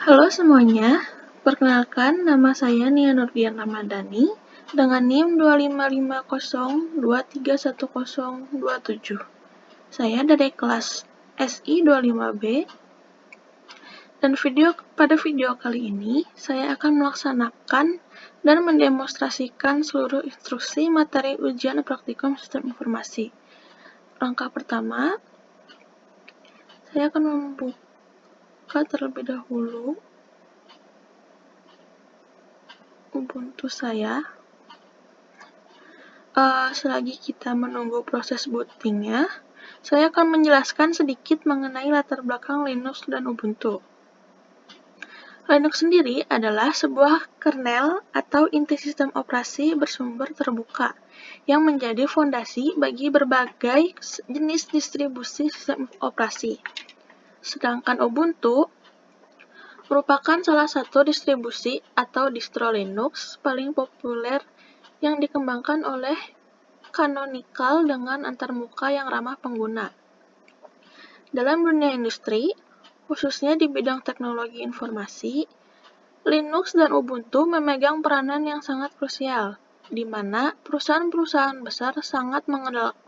Halo semuanya, perkenalkan nama saya Nia Nurdian Ramadhani dengan NIM 25502310027. Saya dari kelas SI 25B dan pada video kali ini saya akan melaksanakan dan mendemonstrasikan seluruh instruksi materi ujian praktikum sistem informasi. Langkah pertama, saya akan membuka terlebih dahulu Ubuntu saya. Selagi kita menunggu proses bootingnya, saya akan menjelaskan sedikit mengenai latar belakang Linux dan Ubuntu. Linux sendiri adalah sebuah kernel atau inti sistem operasi bersumber terbuka yang menjadi fondasi bagi berbagai jenis distribusi sistem operasi. Sedangkan Ubuntu merupakan salah satu distribusi atau distro Linux paling populer yang dikembangkan oleh Canonical dengan antarmuka yang ramah pengguna. Dalam dunia industri, khususnya di bidang teknologi informasi, Linux dan Ubuntu memegang peranan yang sangat krusial, di mana perusahaan-perusahaan besar sangat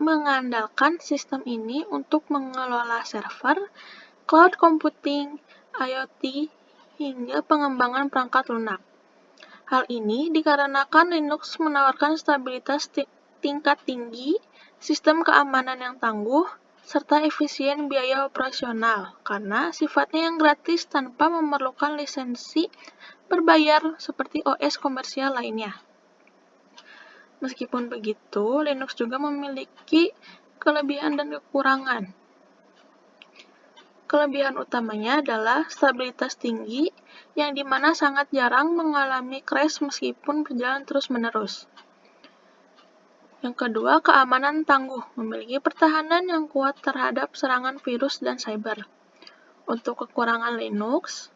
mengandalkan sistem ini untuk mengelola server, cloud computing, IoT, hingga pengembangan perangkat lunak. Hal ini dikarenakan Linux menawarkan stabilitas tingkat tinggi, sistem keamanan yang tangguh, serta efisien biaya operasional karena sifatnya yang gratis tanpa memerlukan lisensi berbayar seperti OS komersial lainnya. Meskipun begitu, Linux juga memiliki kelebihan dan kekurangan. Kelebihan utamanya adalah stabilitas tinggi, yang dimana sangat jarang mengalami crash meskipun berjalan terus-menerus. Yang kedua, keamanan tangguh, memiliki pertahanan yang kuat terhadap serangan virus dan cyber. Untuk kekurangan Linux,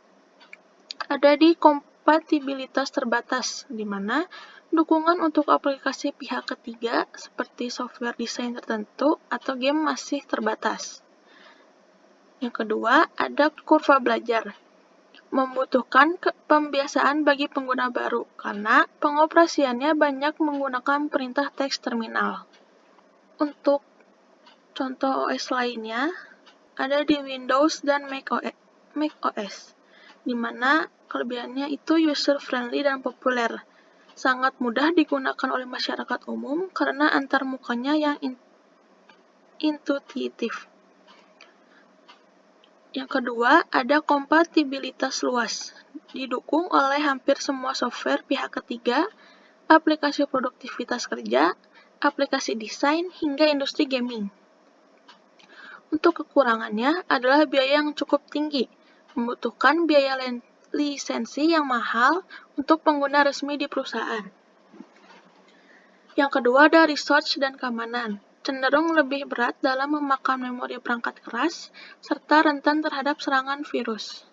ada di kompatibilitas terbatas, di mana dukungan untuk aplikasi pihak ketiga seperti software desain tertentu atau game masih terbatas. Yang kedua, ada kurva belajar. Membutuhkan pembiasaan bagi pengguna baru, karena pengoperasiannya banyak menggunakan perintah teks terminal. Untuk contoh OS lainnya, ada di Windows dan macOS, di mana kelebihannya itu user-friendly dan populer. Sangat mudah digunakan oleh masyarakat umum karena antarmukanya yang intuitif. Yang kedua, ada kompatibilitas luas. Didukung oleh hampir semua software pihak ketiga, aplikasi produktivitas kerja, aplikasi desain, hingga industri gaming. Untuk kekurangannya adalah biaya yang cukup tinggi, membutuhkan biaya lisensi yang mahal untuk pengguna resmi di perusahaan. Yang kedua ada research dan keamanan. Cenderung lebih berat dalam memakan memori perangkat keras, serta rentan terhadap serangan virus.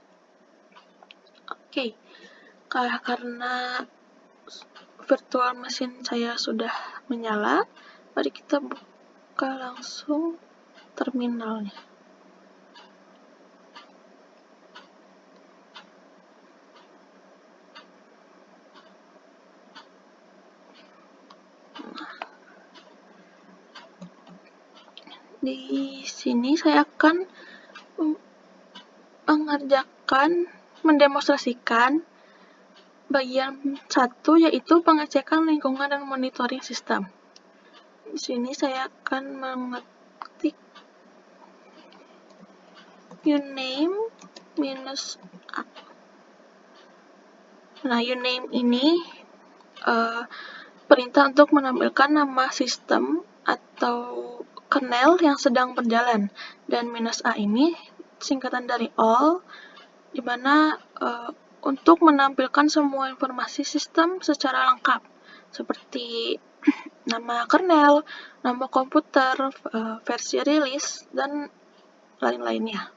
Oke, karena virtual machine saya sudah menyala, mari kita buka langsung terminalnya. Di sini saya akan mendemonstrasikan bagian 1, yaitu pengecekan lingkungan dan monitoring sistem. Di sini saya akan mengetik uname -a. Nah, uname ini perintah untuk menampilkan nama sistem atau kernel yang sedang berjalan, dan -a ini singkatan dari all, di mana untuk menampilkan semua informasi sistem secara lengkap, seperti nama kernel, nama komputer, versi rilis, dan lain-lainnya.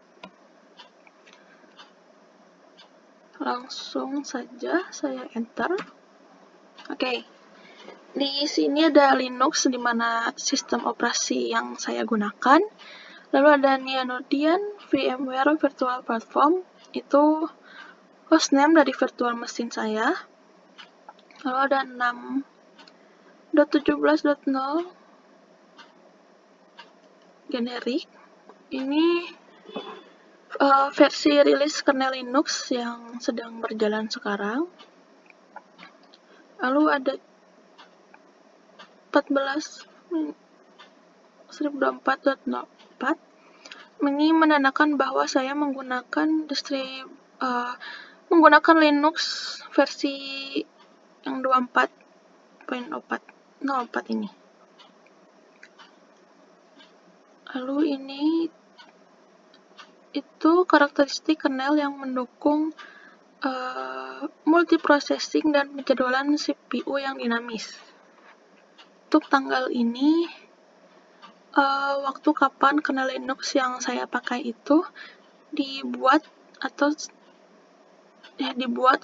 Langsung saja saya enter. Oke. Di sini ada Linux, di mana sistem operasi yang saya gunakan. Lalu ada Nia Nurdian, VMware Virtual Platform, itu hostname dari virtual machine saya. Lalu ada 6.17.0 generik. Ini versi rilis kernel Linux yang sedang berjalan sekarang. Lalu ada 14.1004.04. Ini menandakan bahwa saya menggunakan menggunakan Linux versi yang 24.04 ini. Lalu ini itu karakteristik kernel yang mendukung multiprocessing dan penjadwalan CPU yang dinamis. Untuk tanggal ini, waktu kapan kernel Linux yang saya pakai itu dibuat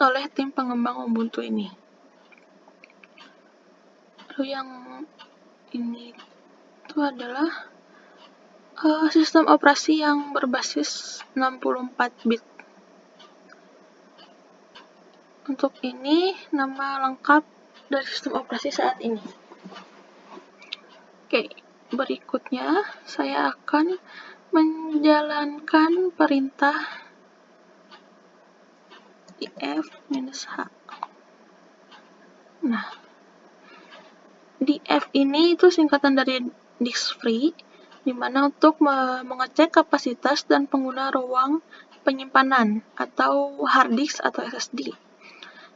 oleh tim pengembang Ubuntu ini. Lalu yang ini itu adalah sistem operasi yang berbasis 64 bit. Untuk ini nama lengkap dari sistem operasi saat ini. Oke, berikutnya saya akan menjalankan perintah df-h. Nah, df ini itu singkatan dari disk free, di mana untuk mengecek kapasitas dan pengguna ruang penyimpanan atau hard disk atau SSD.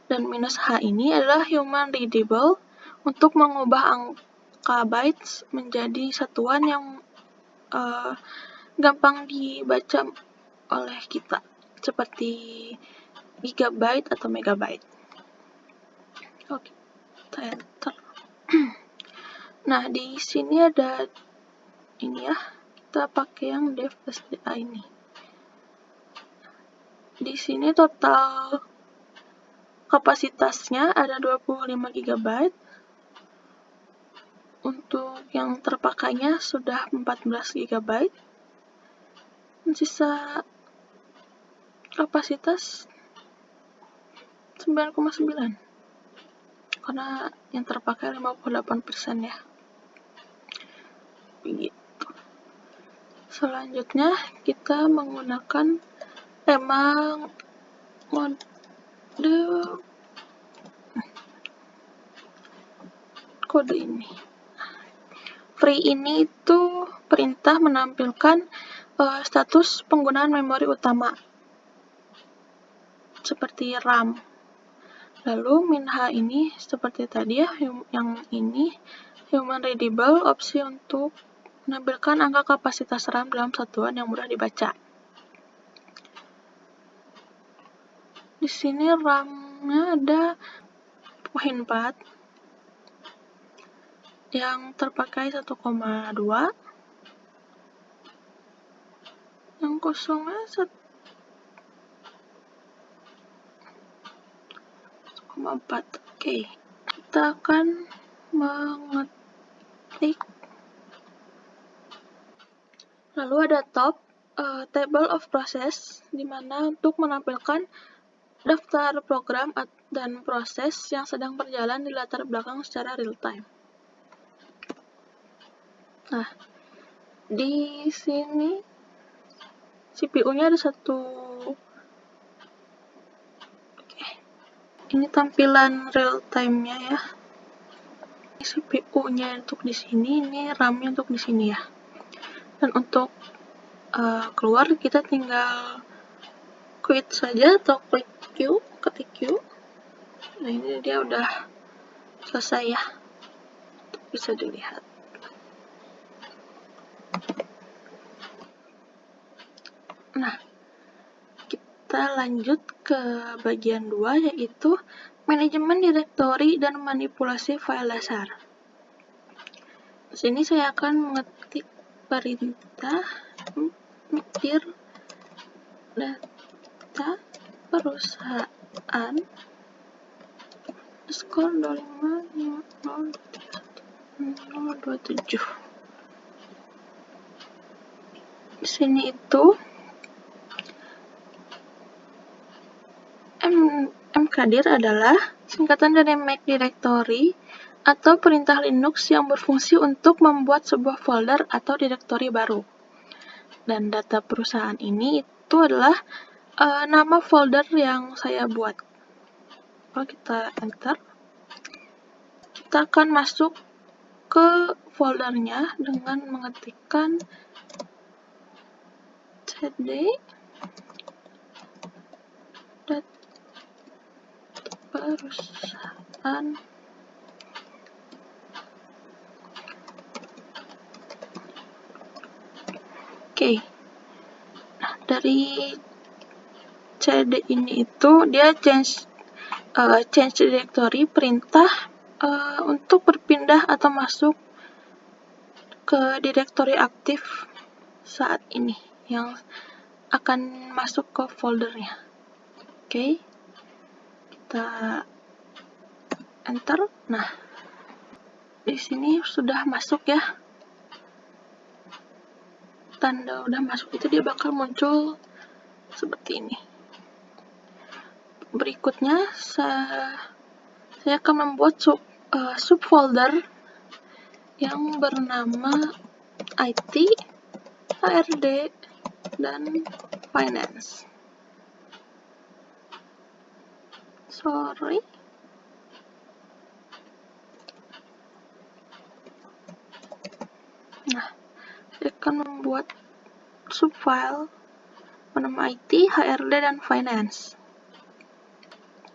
Dan -h ini adalah human readable untuk mengubah angka bytes menjadi satuan yang gampang dibaca oleh kita, seperti gigabyte atau megabyte. Oke, kita enter. Nah, di sini ada ini ya, kita pakai yang dev SDA ini. Di sini total kapasitasnya ada 25 GB. Untuk yang terpakainya sudah 14 GB. Sisa kapasitas 9,9. Karena yang terpakai 58% ya. Begitu. Selanjutnya kita menggunakan kode ini. Free ini itu perintah menampilkan status penggunaan memori utama seperti RAM. Lalu -h ini seperti tadi ya, yang ini human readable, opsi untuk menampilkan angka kapasitas RAM dalam satuan yang mudah dibaca. Di sini RAM-nya ada 4 yang terpakai 1,2, yang kosongnya 1,4. Oke, kita akan mengetik. Lalu ada table of process, di mana untuk menampilkan daftar program dan proses yang sedang berjalan di latar belakang secara real time. Nah, di sini CPU-nya ada satu. Ini tampilan real time-nya ya. CPU-nya untuk di sini, ini RAM-nya untuk di sini ya. Dan untuk keluar kita tinggal quit saja atau klik Q, ketik Q. Nah, ini dia udah selesai ya. Bisa dilihat. Nah, kita lanjut ke bagian 2, yaitu manajemen direktori dan manipulasi file dasar. Di sini saya akan mengetik perintah mikir data perusahaan skor 255027. Di sini itu mkdir adalah singkatan dari make directory atau perintah Linux yang berfungsi untuk membuat sebuah folder atau direktori baru. Dan data perusahaan ini itu adalah nama folder yang saya buat. Kalau kita enter, kita akan masuk ke foldernya dengan mengetikkan cd perusahaan Nah, dari cd ini itu dia change directory, perintah untuk berpindah atau masuk ke direktori aktif saat ini yang akan masuk ke foldernya. Kita enter. Nah, di sini sudah masuk ya. Tanda udah masuk itu dia bakal muncul seperti ini. Berikutnya saya akan membuat subfolder yang bernama IT, HRD, dan Finance. Nah, saya akan membuat subfile bernama IT, HRD, dan Finance.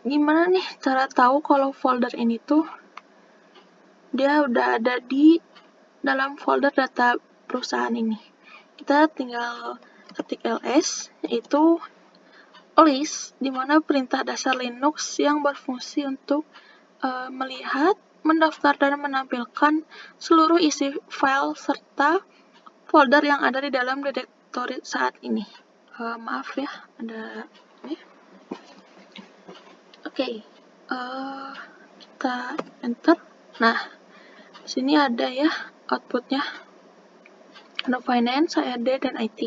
Gimana nih cara tahu kalau folder ini tuh dia udah ada di dalam folder data perusahaan ini? Kita tinggal ketik ls, yaitu list, di mana perintah dasar Linux yang berfungsi untuk melihat, mendaftar, dan menampilkan seluruh isi file serta folder yang ada di dalam direktori saat ini. Maaf ya, ada ini. Kita enter. Nah, sini ada ya outputnya. Ada Finance, HRD, dan IT.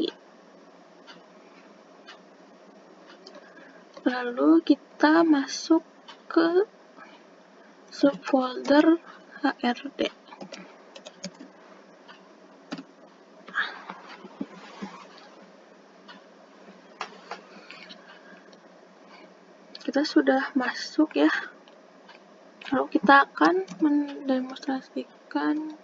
Lalu kita masuk ke subfolder HRD. Kita sudah masuk ya. Lalu kita akan mendemonstrasikan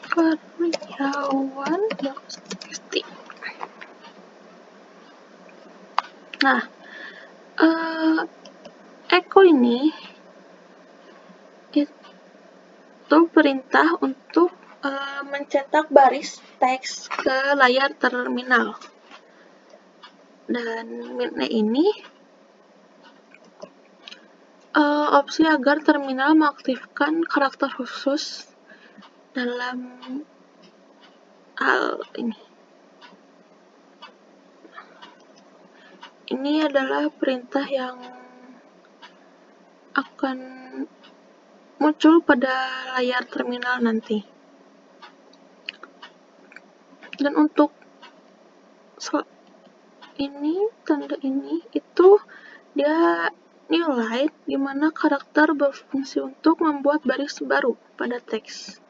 karyawan.txt. Nah, echo ini itu perintah untuk mencetak baris teks ke layar terminal. Dan ini opsi agar terminal mengaktifkan karakter khusus dalam hal ini. Ini adalah perintah yang akan muncul pada layar terminal nanti. Dan untuk tanda ini itu dia new line, di mana karakter berfungsi untuk membuat baris baru pada teks.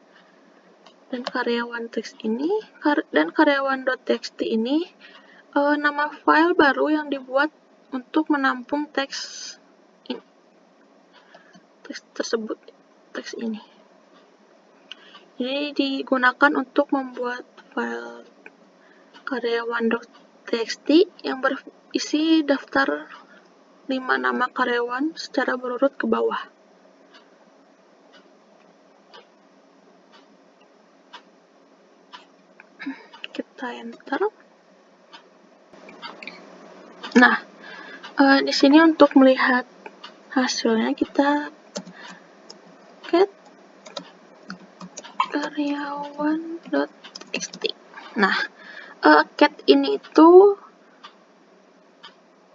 Dan karyawan teks ini dan karyawan.txt ini nama file baru yang dibuat untuk menampung teks tersebut, teks ini. Jadi digunakan untuk membuat file karyawan.txt yang berisi daftar 5 nama karyawan secara berurut ke bawah. kita enter. Nah, di sini untuk melihat hasilnya kita get karyawan.txt. Nah, get ini itu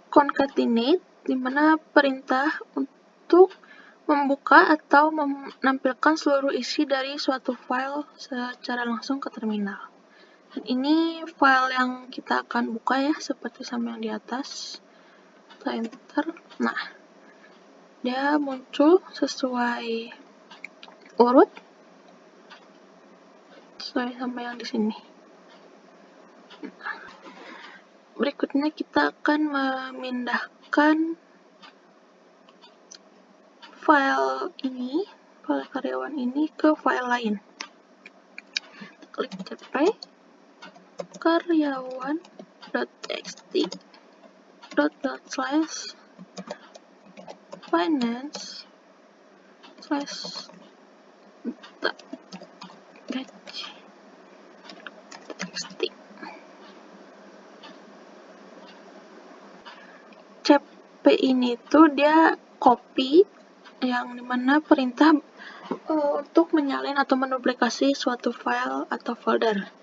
concatenate, dimana perintah untuk membuka atau menampilkan seluruh isi dari suatu file secara langsung ke terminal. Dan ini file yang kita akan buka ya, seperti sama yang di atas. Kita enter. Nah, dia muncul sesuai urut, sesuai sama yang di sini. Nah, berikutnya kita akan memindahkan file karyawan ini ke file lain. Klik cp karyawan.txt .finance/gaji.txt. cp ini tuh dia copy yang dimana perintah untuk menyalin atau menduplikasi suatu file atau folder.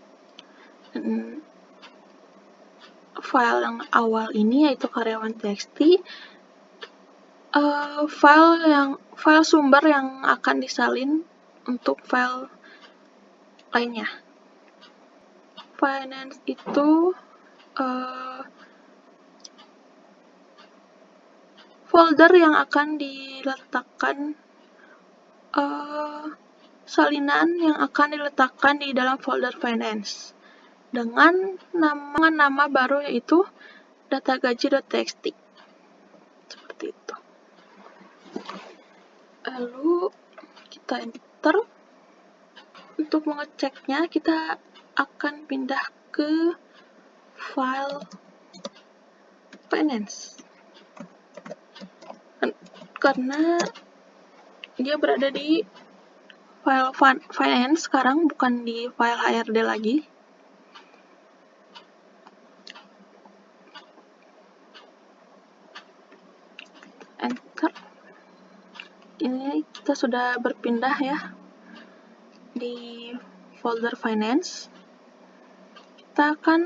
Dan file yang awal ini yaitu karyawan.txt, file sumber yang akan disalin untuk file lainnya. Finance itu folder yang akan diletakkan salinan yang akan diletakkan di dalam folder finance dengan nama baru yaitu datagaji.txt. Seperti itu. Lalu kita enter. Untuk mengeceknya kita akan pindah ke file finance. Karena dia berada di file finance sekarang, bukan di file HRD lagi. Enter. Ini kita sudah berpindah ya di folder finance. Kita akan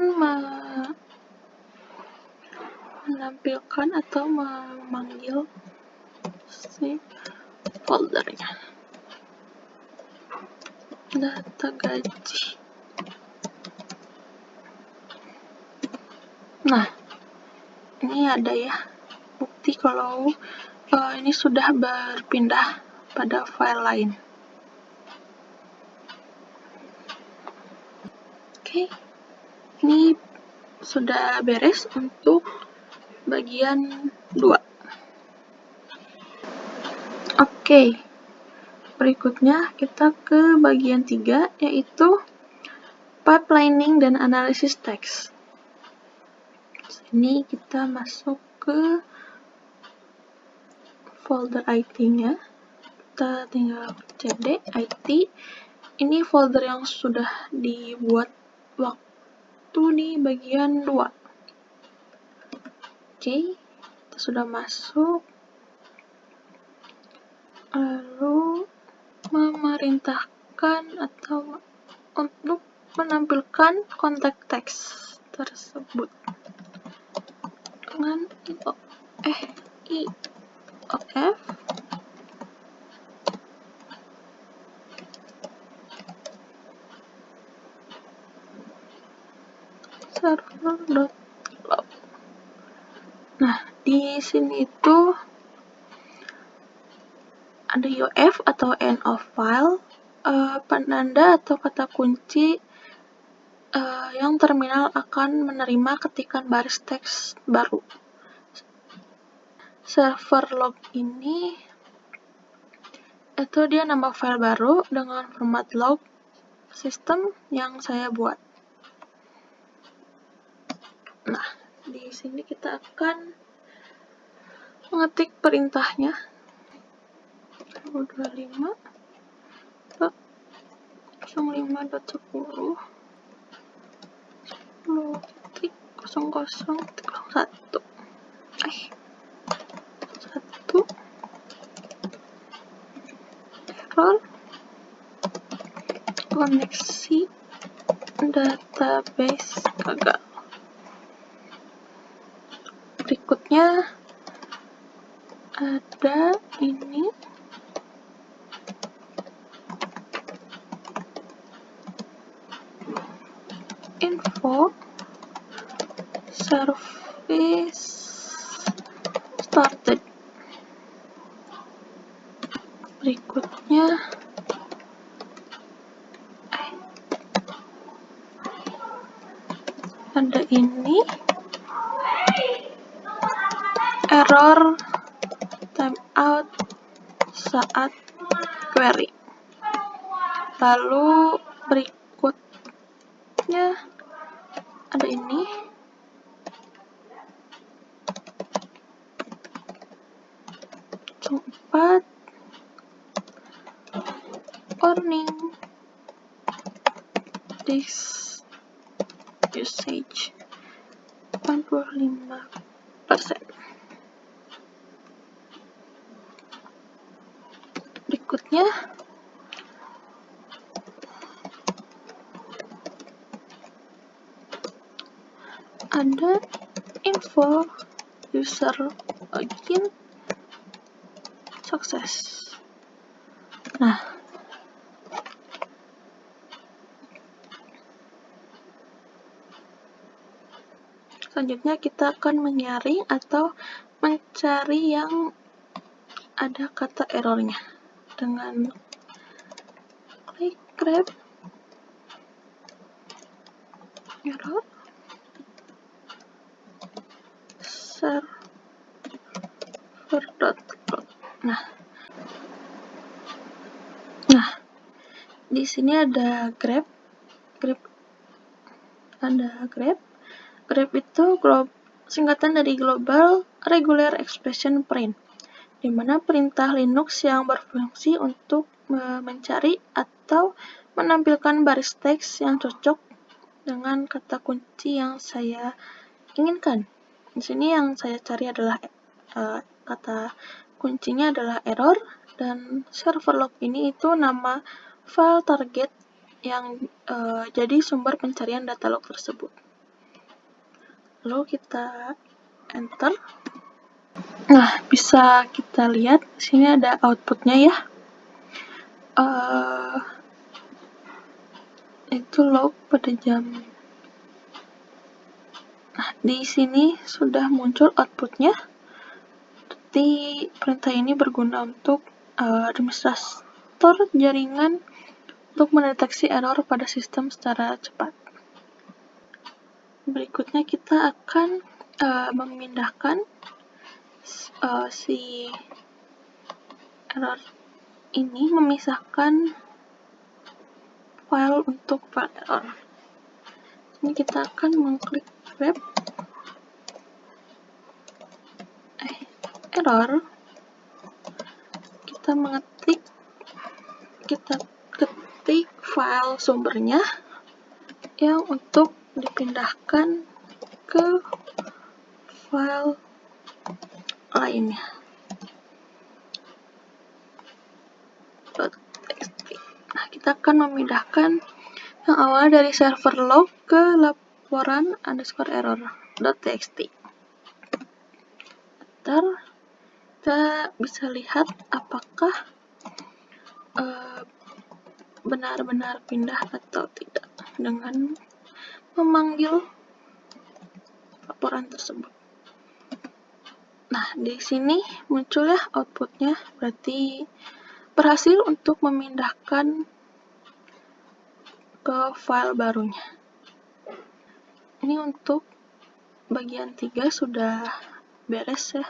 menampilkan atau memanggil si foldernya data gaji. Nah, ini ada ya bukti kalau ini sudah berpindah pada file lain. Oke, ini sudah beres untuk bagian 2. Oke, berikutnya kita ke bagian 3, yaitu pipelining dan analisis teks. Sini kita masuk ke folder IT-nya. Kita tinggal cd IT. Ini folder yang sudah dibuat waktu di bagian 2. Oke, kita sudah masuk. Lalu memerintahkan atau untuk menampilkan konteks teks tersebut dengan IOF server.log. Nah, di sini itu ada IOF atau end of file, penanda atau kata kunci yang terminal akan menerima ketikan baris teks baru. Server log ini itu dia nama file baru dengan format log sistem yang saya buat. Nah, di sini kita akan mengetik perintahnya 25.05.10 10.00.01 error koneksi database gagal. Berikutnya ada ini info service started. Berikutnya ada ini error timeout saat query. Lalu berikutnya ada ini tempat warning disk usage 85%. Berikutnya ada info user login sukses. Nah, selanjutnya kita akan menyaring atau mencari yang ada kata errornya dengan klik grep error server.cloud. Nah, di sini ada grep itu singkatan dari Global Regular Expression Print, di mana perintah Linux yang berfungsi untuk mencari atau menampilkan baris teks yang cocok dengan kata kunci yang saya inginkan. Di sini yang saya cari adalah kata kuncinya adalah error, dan server log ini itu nama file target yang jadi sumber pencarian data log tersebut. Lalu kita enter. Nah, bisa kita lihat di sini ada outputnya ya. Itu log pada jam. Nah, di sini sudah muncul outputnya. Jadi perintah ini berguna untuk administrator jaringan untuk mendeteksi error pada sistem secara cepat. Berikutnya kita akan memindahkan si error ini, memisahkan file untuk file error. Ini kita akan mengklik grep error. Kita ketik file sumbernya yang untuk dipindahkan ke file lainnya. Nah, kita akan memindahkan yang awal dari server log ke laporan _error.txt. Kita bisa lihat apakah benar-benar pindah atau tidak dengan memanggil laporan tersebut. Nah, di sini muncul ya outputnya, berarti berhasil untuk memindahkan ke file barunya. Ini untuk bagian 3 sudah beres ya.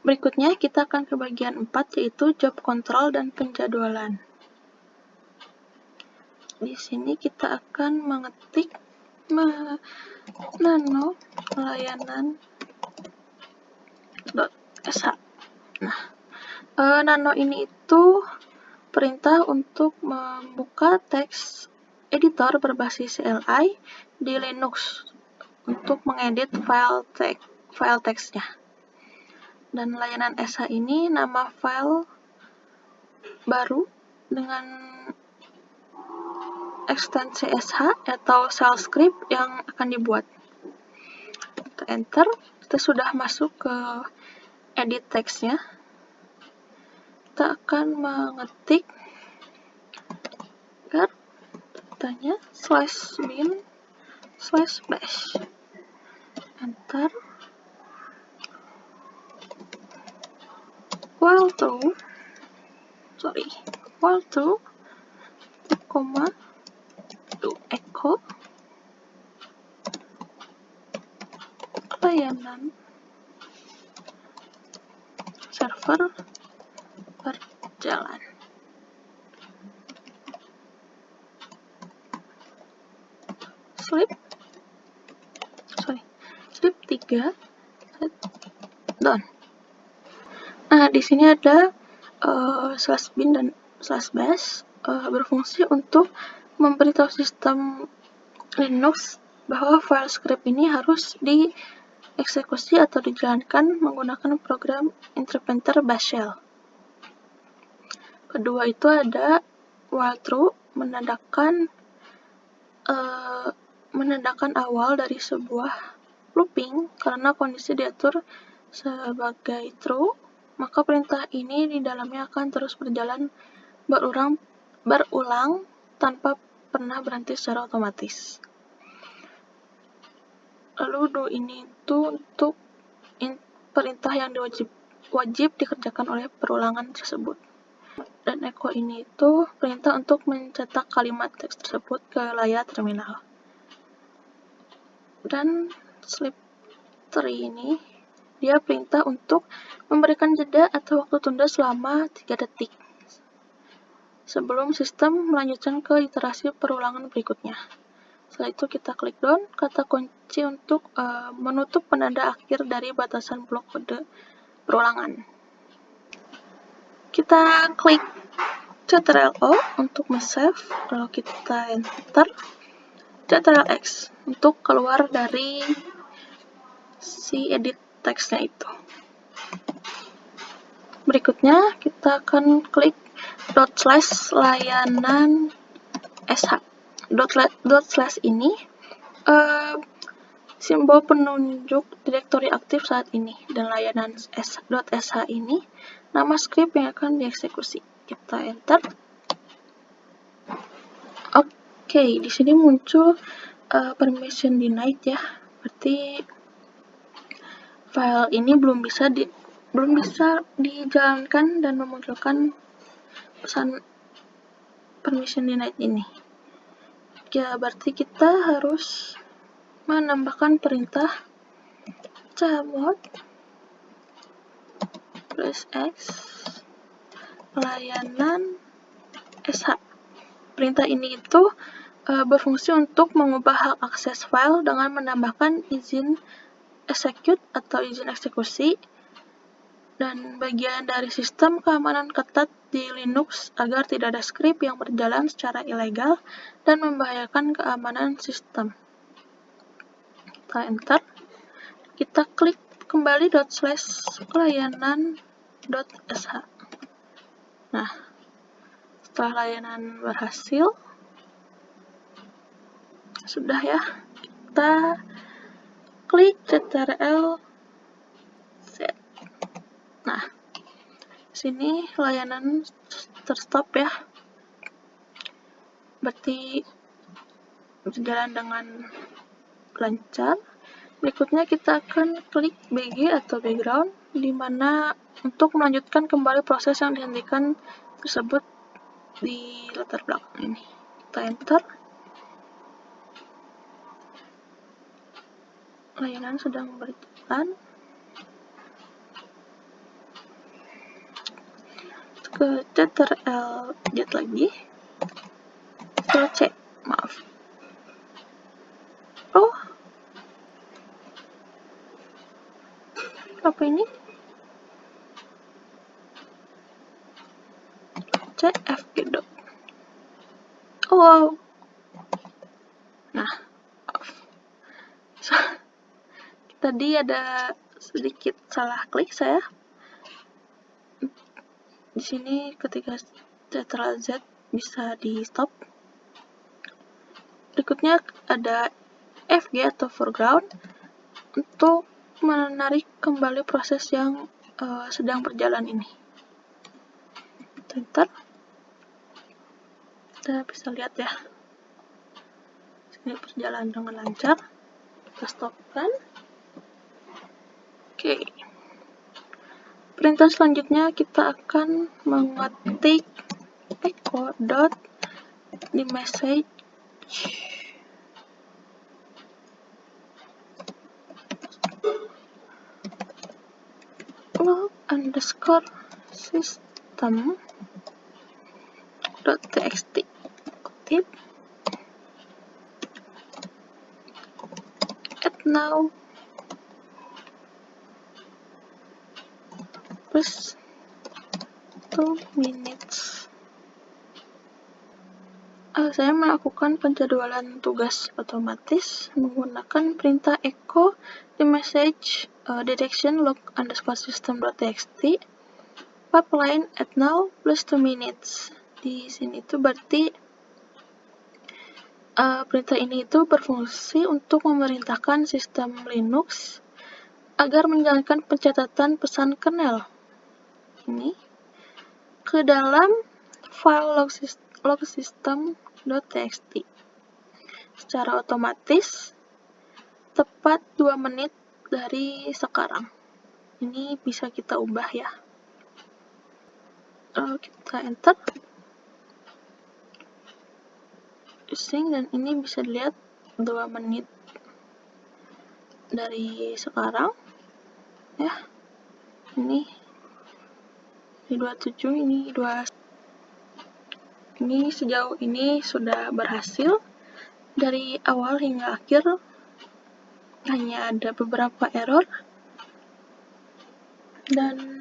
Berikutnya kita akan ke bagian 4, yaitu job control dan penjadwalan. Di sini kita akan mengetik nano layanan.sh. Nah, nano ini itu perintah untuk membuka teks editor berbasis CLI di Linux untuk mengedit file teksnya. Dan layanan SH ini nama file baru dengan ekstensi SH atau shell script yang akan dibuat. Kita enter, kita sudah masuk ke edit teksnya. Kita akan mengetik datanya /bin/bash. Enter. While true, koma, echo, layanan server berjalan. Sleep 3 done. Nah, di sini ada /bin dan /bash berfungsi untuk memberitahu sistem Linux bahwa file script ini harus dieksekusi atau dijalankan menggunakan program interpreter bash shell. Kedua itu ada while true, menandakan awal dari sebuah looping karena kondisi diatur sebagai true, maka perintah ini di dalamnya akan terus berjalan berulang tanpa pernah berhenti secara otomatis. Lalu do ini itu untuk perintah yang wajib dikerjakan oleh perulangan tersebut. Dan echo ini itu perintah untuk mencetak kalimat teks tersebut ke layar terminal. Dan sleep 3 ini dia perintah untuk memberikan jeda atau waktu tunda selama 3 detik sebelum sistem melanjutkan ke iterasi perulangan berikutnya. Setelah itu kita klik done, kata kunci untuk menutup penanda akhir dari batasan blok kode perulangan. Kita klik Ctrl-O untuk save, lalu kita enter, Ctrl-X untuk keluar dari si edit teksnya itu. Berikutnya kita akan klik /layanan sh. // ini simbol penunjuk direktori aktif saat ini, dan layanan sh ini nama script yang akan dieksekusi. Kita enter. Oke, di sini muncul permission denied ya. Berarti file ini belum bisa dijalankan dan memunculkan pesan permission denied ini. Ya, berarti kita harus menambahkan perintah chmod +x layanan sh. Perintah ini itu berfungsi untuk mengubah hak akses file dengan menambahkan izin execute atau izin eksekusi dan bagian dari sistem keamanan ketat di Linux agar tidak ada skrip yang berjalan secara ilegal dan membahayakan keamanan sistem. Kita enter. Kita klik kembali /layanan.sh. Nah, setelah layanan berhasil, sudah ya, kita klik Ctrl+Z. Nah, sini layanan terstop ya. Berarti berjalan dengan lancar. Berikutnya kita akan klik BG atau background, di mana untuk melanjutkan kembali proses yang dihentikan tersebut di latar belakang ini. Kita enter. Layanan sedang berjalan. Ke Ctrl+Z lagi. Ctrl+C, maaf. Oh, apa ini? CFG dot. Oh, wow. Nah, off. Tadi ada sedikit salah klik saya. Di sini ketika Ctrl Z bisa di stop. Berikutnya ada FG atau foreground untuk menarik kembali proses yang sedang berjalan ini. Enter. Kita bisa lihat ya. Ini berjalan dengan lancar. Kita stopkan. Oke. Perintah selanjutnya kita akan mengetik echo dot di message log underscore system dot txt kutip at now plus 2 minutes. Saya melakukan penjadwalan tugas otomatis menggunakan perintah echo di message direction log underscore system.txt pipeline at now plus 2 minutes. Di sini itu berarti perintah ini itu berfungsi untuk memerintahkan sistem Linux agar menjalankan pencatatan pesan kernel ini ke dalam file log system.txt secara otomatis tepat 2 menit dari sekarang. Ini bisa kita ubah ya. Kita enter. Using, dan ini bisa dilihat 2 menit dari sekarang ya. Ini 27, ini sejauh ini sudah berhasil. Dari awal hingga akhir hanya ada beberapa error dan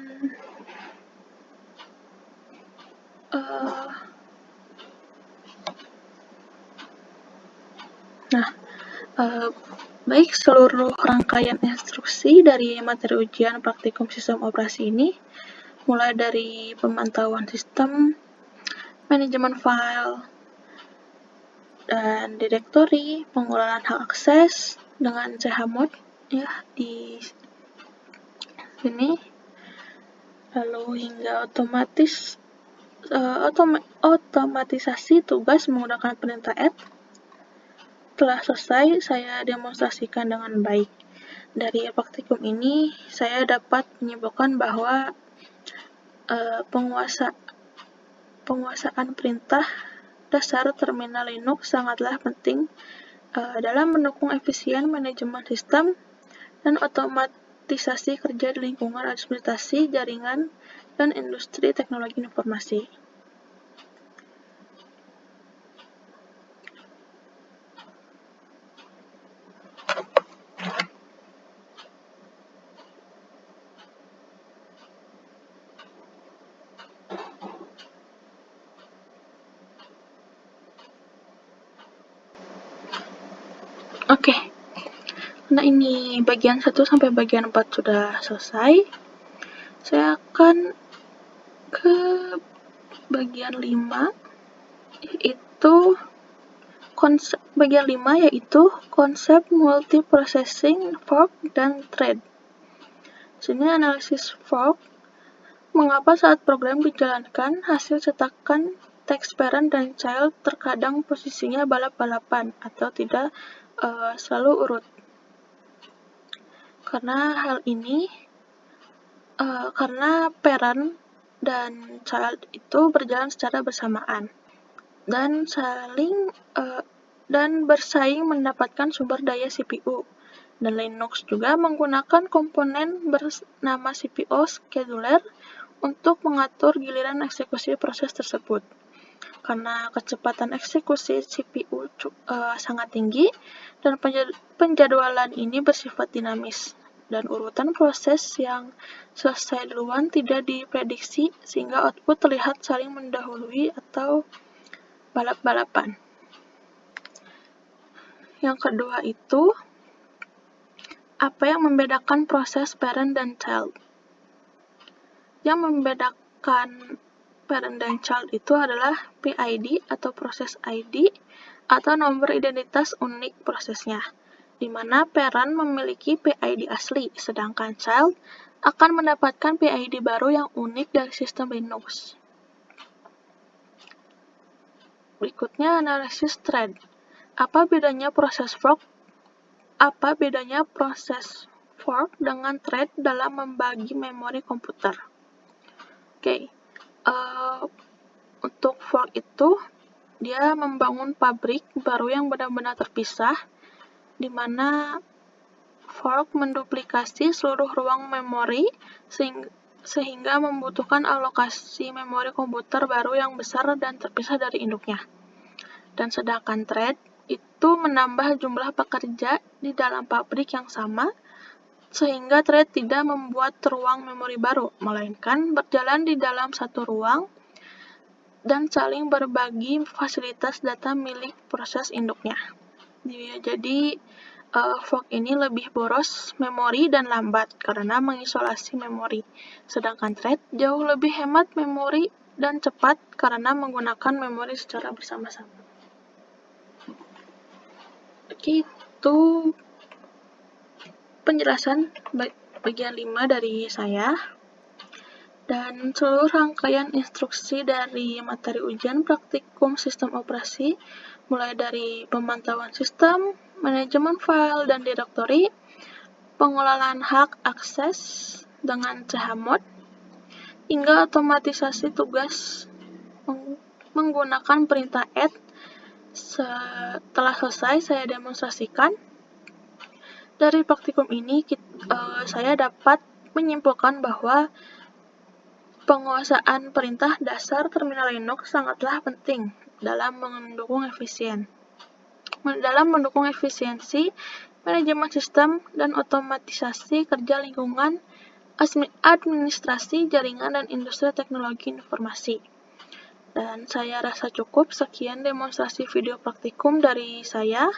baik seluruh rangkaian instruksi dari materi ujian praktikum sistem operasi ini, mulai dari pemantauan sistem, manajemen file, dan direktori, pengelolaan hak akses dengan chmod ya di sini, lalu hingga otomatisasi tugas menggunakan perintah add. Telah selesai saya demonstrasikan dengan baik. Dari praktikum ini saya dapat menyimpulkan bahwa penguasaan perintah dasar terminal Linux sangatlah penting dalam mendukung efisien manajemen sistem dan otomatisasi kerja di lingkungan administrasi, jaringan, dan industri teknologi informasi. Oke. Nah, ini bagian 1 sampai bagian 4 sudah selesai. Saya akan ke bagian 5, yaitu konsep multiprocessing, fork, dan thread. Sini analisis fork. Mengapa saat program dijalankan, hasil cetakan teks parent dan child terkadang posisinya balap-balapan atau tidak selalu urut. Karena hal ini karena parent dan child itu berjalan secara bersamaan dan bersaing mendapatkan sumber daya CPU. Dan Linux juga menggunakan komponen bernama CPU scheduler untuk mengatur giliran eksekusi proses tersebut. Karena kecepatan eksekusi CPU sangat tinggi dan penjadwalan ini bersifat dinamis, dan urutan proses yang selesai duluan tidak diprediksi sehingga output terlihat saling mendahului atau balap-balapan. Yang kedua itu apa yang membedakan proses parent dan child? Yang membedakan parent dan child itu adalah PID atau proses ID atau nomor identitas unik prosesnya, di mana parent memiliki PID asli, sedangkan child akan mendapatkan PID baru yang unik dari sistem Linux. Berikutnya analisis thread. Apa bedanya proses fork dengan thread dalam membagi memori komputer? Untuk fork itu, dia membangun pabrik baru yang benar-benar terpisah, di mana fork menduplikasi seluruh ruang memori sehingga membutuhkan alokasi memori komputer baru yang besar dan terpisah dari induknya. Dan sedangkan thread itu menambah jumlah pekerja di dalam pabrik yang sama, sehingga thread tidak membuat ruang memori baru, melainkan berjalan di dalam satu ruang dan saling berbagi fasilitas data milik proses induknya. Jadi, fork ini lebih boros memori dan lambat karena mengisolasi memori, sedangkan thread jauh lebih hemat memori dan cepat karena menggunakan memori secara bersama-sama. Oke, itu penjelasan bagian 5 dari saya. Dan seluruh rangkaian instruksi dari materi ujian praktikum sistem operasi, mulai dari pemantauan sistem, manajemen file dan direktori, pengelolaan hak akses dengan chmod, hingga otomatisasi tugas menggunakan perintah add. Setelah selesai, saya demonstrasikan. Dari praktikum ini, saya dapat menyimpulkan bahwa penguasaan perintah dasar terminal Linux sangatlah penting dalam mendukung efisiensi, manajemen sistem, dan otomatisasi kerja lingkungan, administrasi, jaringan, dan industri teknologi informasi. Dan saya rasa cukup, sekian demonstrasi video praktikum dari saya.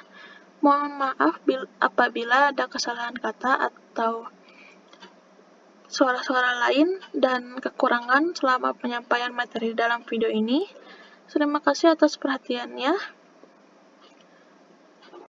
Mohon maaf apabila ada kesalahan kata atau suara-suara lain dan kekurangan selama penyampaian materi dalam video ini. Terima kasih atas perhatiannya.